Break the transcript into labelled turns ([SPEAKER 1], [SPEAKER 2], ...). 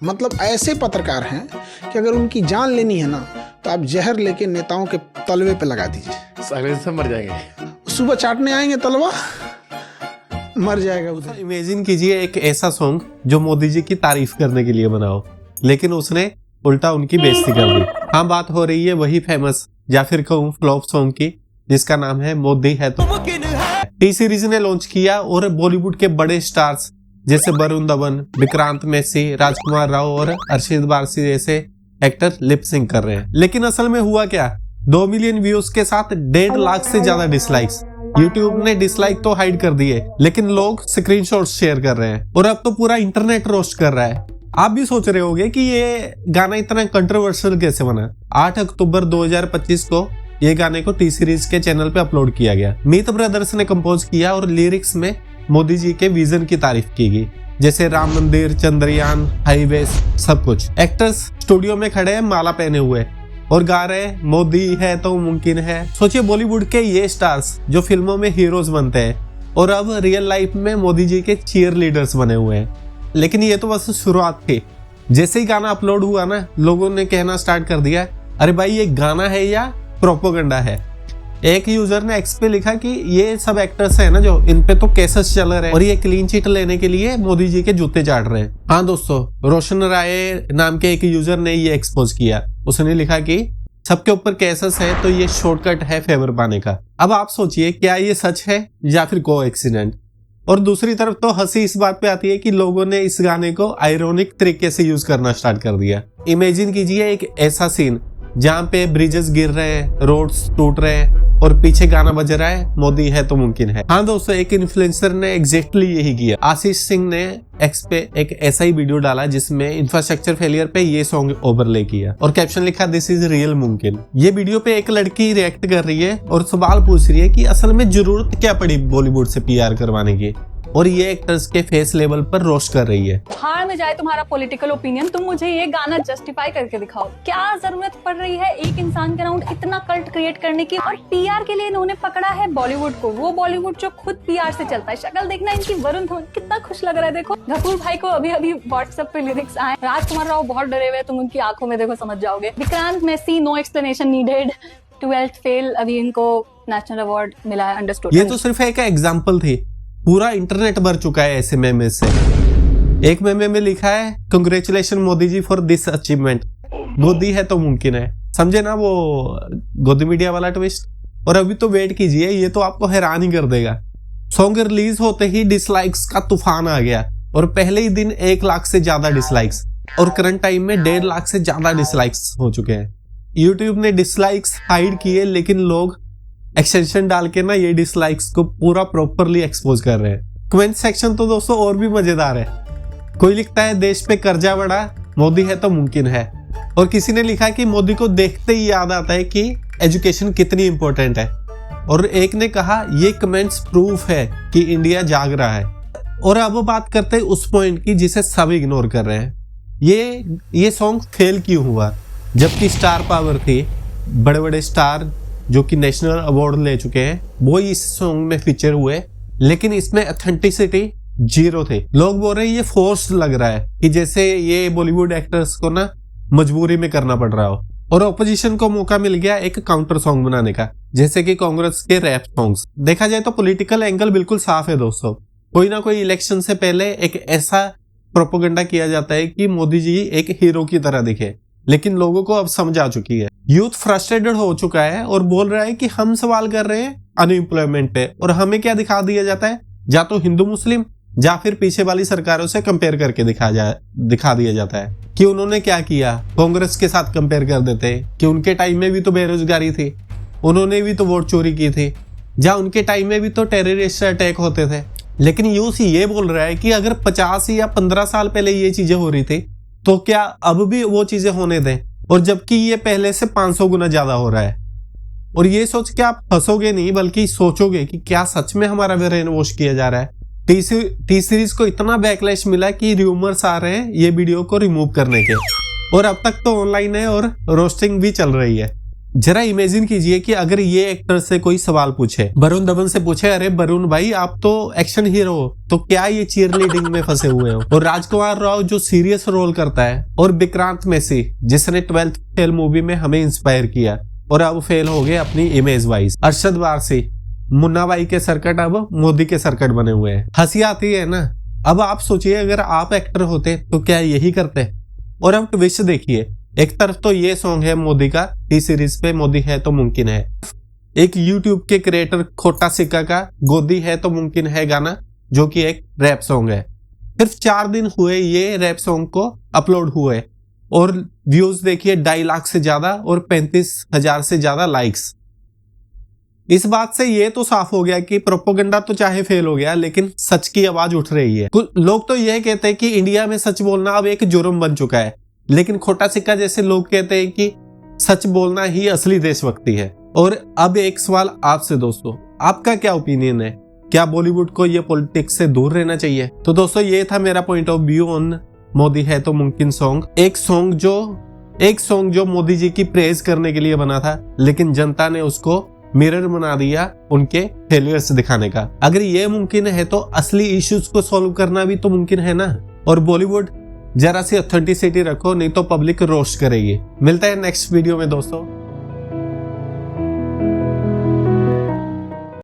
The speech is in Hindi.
[SPEAKER 1] मतलब ऐसे पत्रकार हैं कि अगर उनकी जान लेनी है ना तो आप जहर लेके नेताओं के तलवे पे लगा दीजिए,
[SPEAKER 2] अगले दिन से मर जाएंगे।
[SPEAKER 1] सुबह चाटने आएंगे तलवा, मर जाएगा उधर।
[SPEAKER 3] इमेजिन कीजिए एक ऐसा सॉन्ग जो मोदी जी की तारीफ करने के लिए बना हो, लेकिन उसने उल्टा उनकी बेइज्जती कर दी। हाँ, बात हो रही है वही फेमस या फिर कहूँ फ्लॉप सॉन्ग की, जिसका नाम है मोदी है तो मुमकिन है। टी सीरीज ने लॉन्च किया और बॉलीवुड के बड़े स्टार्स जैसे वरुण धवन, विक्रांत मैसी, राजकुमार राव और अर्शद वारसी जैसे एक्टर लिप सिंक कर रहे हैं। लेकिन असल में हुआ क्या, 2 मिलियन व्यूज के साथ 1.5 लाख से ज्यादा डिसलाइक्स। यूट्यूब ने डिसलाइक तो हाइड कर दिए, लेकिन लोग स्क्रीनशॉट शेयर कर रहे हैं और अब तो पूरा इंटरनेट रोस्ट कर रहा है। आप भी सोच रहे होंगे कि ये गाना इतना कंट्रोवर्शियल कैसे बना। 8 अक्टूबर 2025 को ये गाने को टी सीरीज के चैनल पे अपलोड किया गया। मीत ब्रदर्स ने कंपोज किया और लिरिक्स में मोदी जी के विजन की तारीफ की गई, जैसे राम मंदिर, चंद्रयान, हाईवे, सब कुछ। एक्टर्स स्टूडियो में खड़े हैं माला पहने हुए और गा रहे हैं मोदी है तो मुमकिन है। सोचिए बॉलीवुड के ये स्टार्स जो फिल्मों में हीरोज बनते हैं और अब रियल लाइफ में मोदी जी के चीयर लीडर्स बने हुए हैं। लेकिन ये तो बस शुरुआत थी। जैसे ही गाना अपलोड हुआ ना, लोगों ने कहना स्टार्ट कर दिया, अरे भाई ये गाना है या प्रोपोगंडा है। एक यूजर ने एक्स पे लिखा कि ये सब एक्टर्स हैं ना जो, इन पे तो केसेस चल रहे हैं और ये क्लीन चिट लेने के लिए मोदी जी के जूते चाट रहे हैं। हाँ दोस्तों, रोशन राय नाम के एक यूजर ने ये एक्सपोज किया। उसने लिखा कि सबके ऊपर केसेस है तो ये शॉर्टकट है फेवर पाने का। अब आप सोचिए, क्या ये सच है या फिर को एक्सीडेंट। और दूसरी तरफ तो हंसी इस बात पे आती है कि लोगों ने इस गाने को आयरॉनिक तरीके से यूज करना स्टार्ट कर दिया। इमेजिन कीजिए एक ऐसा सीन जहाँ पे ब्रिजेस गिर रहे हैं, रोड्स टूट रहे हैं और पीछे गाना बज रहा है मोदी है तो मुमकिन है। हाँ दोस्तों, एक इन्फ्लुएंसर ने एग्जैक्टली यही किया। आशीष सिंह ने एक्स पे एक ऐसा ही वीडियो डाला जिसमें इंफ्रास्ट्रक्चर फेलियर पे ये सॉन्ग ओवरले किया और कैप्शन लिखा दिस इज रियल मुमकिन। ये वीडियो पे एक लड़की रिएक्ट कर रही है और सवाल पूछ रही है कि असल में जरूरत क्या पड़ी बॉलीवुड से पीआर करवाने की, और ये एक्टर्स के फेस लेवल पर रोस्ट कर रही है।
[SPEAKER 4] हार में जाए तुम्हारा पॉलिटिकल ओपिनियन, तुम मुझे ये गाना जस्टिफाई करके दिखाओ। क्या जरूरत पड़ रही है एक इंसान के अराउंड इतना कल्ट क्रिएट करने की। और पीआर के लिए इन्होंने पकड़ा है बॉलीवुड को, वो बॉलीवुड जो खुद पीआर से चलता है। शक्ल देखना इनकी, वरुण धवन कितना खुश लग रहा है। देखो गफूर भाई को अभी अभी व्हाट्सएप पे लिरिक्स आए, राजकुमार राव बहुत डरे हुए, तुम उनकी आंखों में देखो समझ जाओगे। Vikrant Massey no explanation needed, 12th fail, अभी इनको नेशनल अवार्ड मिला है, अंडरस्टूड।
[SPEAKER 3] ये तो सिर्फ एक एग्जाम्पल थी, पूरा इंटरनेट भर चुका है ऐसे मेमे से। एक मेमे में लिखा है congratulation Modi ji for this achievement, Modi है तो मुमकिन है। समझे ना वो गोदी मीडिया वाला ट्विस्ट। और अभी तो वेट कीजिए, ये तो आपको हैरान ही कर देगा। सॉन्ग रिलीज होते ही डिसलाइक्स का तूफान आ गया और पहले ही दिन 1 लाख से ज्यादा डिसलाइक्स और करंट टाइम में 1.5 लाख से ज्यादा डिसलाइक्स हो चुके हैं। यूट्यूब ने डिसलाइक्स हाइड किए, लेकिन लोग एक्सटेंशन डाल के ना ये डिसलाइक्स को पूरा प्रॉपरली एक्सपोज कर रहे हैं। कमेंट सेक्शन तो दोस्तों और भी मजेदार है। कोई लिखता है देश पे कर्जा बढ़ा, मोदी है तो मुमकिन है। और किसी ने लिखा कि मोदी को देखते ही याद आता है कि एजुकेशन कितनी इंपॉर्टेंट है। और एक ने कहा ये कमेंट्स प्रूफ है कि इंडिया जाग रहा है। और अब बात करते हैं उस पॉइंट की जिसे सब इग्नोर कर रहे हैं। ये सॉन्ग फेल क्यों हुआ, जबकि स्टार पावर थी, बड़े बड़े स्टार जो कि नेशनल अवार्ड ले चुके हैं वो इस सॉन्ग में फीचर हुए, लेकिन इसमें ऑथेंटिसिटी 0 थे। लोग बोल रहे हैं ये फोर्स लग रहा है, कि जैसे ये बॉलीवुड एक्टर्स को ना मजबूरी में करना पड़ रहा हो। और ऑपोजिशन को मौका मिल गया एक काउंटर सॉन्ग बनाने का, जैसे कि कांग्रेस के रैप सॉन्ग्स। देखा जाए तो पॉलिटिकल एंगल बिल्कुल साफ है दोस्तों। कोई ना कोई इलेक्शन से पहले एक ऐसा प्रोपोगंडा किया जाता है कि मोदी जी एक हीरो की तरह दिखे, लेकिन लोगों को अब समझ आ चुकी है। यूथ फ्रस्ट्रेटेड हो चुका है और बोल रहा है कि हम सवाल कर रहे हैं अनएम्प्लॉयमेंट पे, और हमें क्या दिखा दिया जाता है, या तो हिंदू मुस्लिम या फिर पीछे वाली सरकारों से कंपेयर करके दिखा दिया जाता है कि उन्होंने क्या किया। कांग्रेस के साथ कंपेयर कर देते हैं कि उनके टाइम में भी तो बेरोजगारी थी, उन्होंने भी तो वोट चोरी की थी, या उनके टाइम में भी तो टेररिस्ट अटैक होते थे। लेकिन यूथ ये बोल रहा है कि अगर 50 या 15 साल पहले ये चीजें हो रही थी तो क्या अब भी वो चीजें होने दें, और जबकि ये पहले से 500 गुना ज्यादा हो रहा है। और ये सोच के आप हंसोगे नहीं, बल्कि सोचोगे कि क्या सच में हमारा ब्रेन वॉश किया जा रहा है। टी सीरीज को इतना बैकलैश मिला कि रूमर्स आ रहे हैं ये वीडियो को रिमूव करने के, और अब तक तो ऑनलाइन है और रोस्टिंग भी चल रही है। जरा इमेजिन कीजिए कि अगर ये एक्टर से कोई सवाल पूछे, वरुण धवन से पूछे, अरे वरुण भाई आप तो एक्शन हीरो हो, तो क्या ये चीयर लीडिंग में फंसे हुए हो? और राजकुमार राव जो सीरियस रोल करता है, और विक्रांत मैसी जिसने 12th फेल मूवी में हमें इंस्पायर किया और अब फेल हो गए अपनी इमेज वाइज, अरशद वारसी मुन्ना भाई के सर्किट अब मोदी के सर्किट बने हुए हैं। हंसी आती है ना। अब आप सोचिए अगर आप एक्टर होते तो क्या यही करते? और अब ट्विस्ट देखिए, एक तरफ तो ये सॉन्ग है मोदी का टी सीरीज पे, मोदी है तो मुमकिन है। एक यूट्यूब के क्रिएटर खोटा सिक्का का गोदी है तो मुमकिन है गाना, जो कि एक रैप सॉन्ग है। सिर्फ 4 दिन हुए ये रैप सॉन्ग को अपलोड हुए और व्यूज देखिए 2.5 लाख से ज्यादा और 35,000 से ज्यादा लाइक्स। इस बात से ये तो साफ हो गया कि प्रोपोगंडा तो चाहे फेल हो गया, लेकिन सच की आवाज उठ रही है। कुछ लोग तो यह कहते हैं कि इंडिया में सच बोलना अब एक जुर्म बन चुका है, लेकिन खोटा सिक्का जैसे लोग कहते हैं कि सच बोलना ही असली देशभक्ति है। और अब एक सवाल आपसे दोस्तों, आपका क्या ओपिनियन है? क्या बॉलीवुड को ये पॉलिटिक्स से दूर रहना चाहिए? तो दोस्तों ये था मेरा point of view on Modi है तो मुमकिन सॉन्ग। एक सॉन्ग जो मोदी जी की प्रेज करने के लिए बना था, लेकिन जनता ने उसको मिरर बना दिया उनके फेलियर्स दिखाने का। अगर ये मुमकिन है तो असली इश्यूज को सॉल्व करना भी तो मुमकिन है ना। और बॉलीवुड जरा सी ऑथेंटिसिटी रखो, नहीं तो पब्लिक रोस्ट करेगी। मिलता है नेक्स्ट वीडियो में दोस्तों।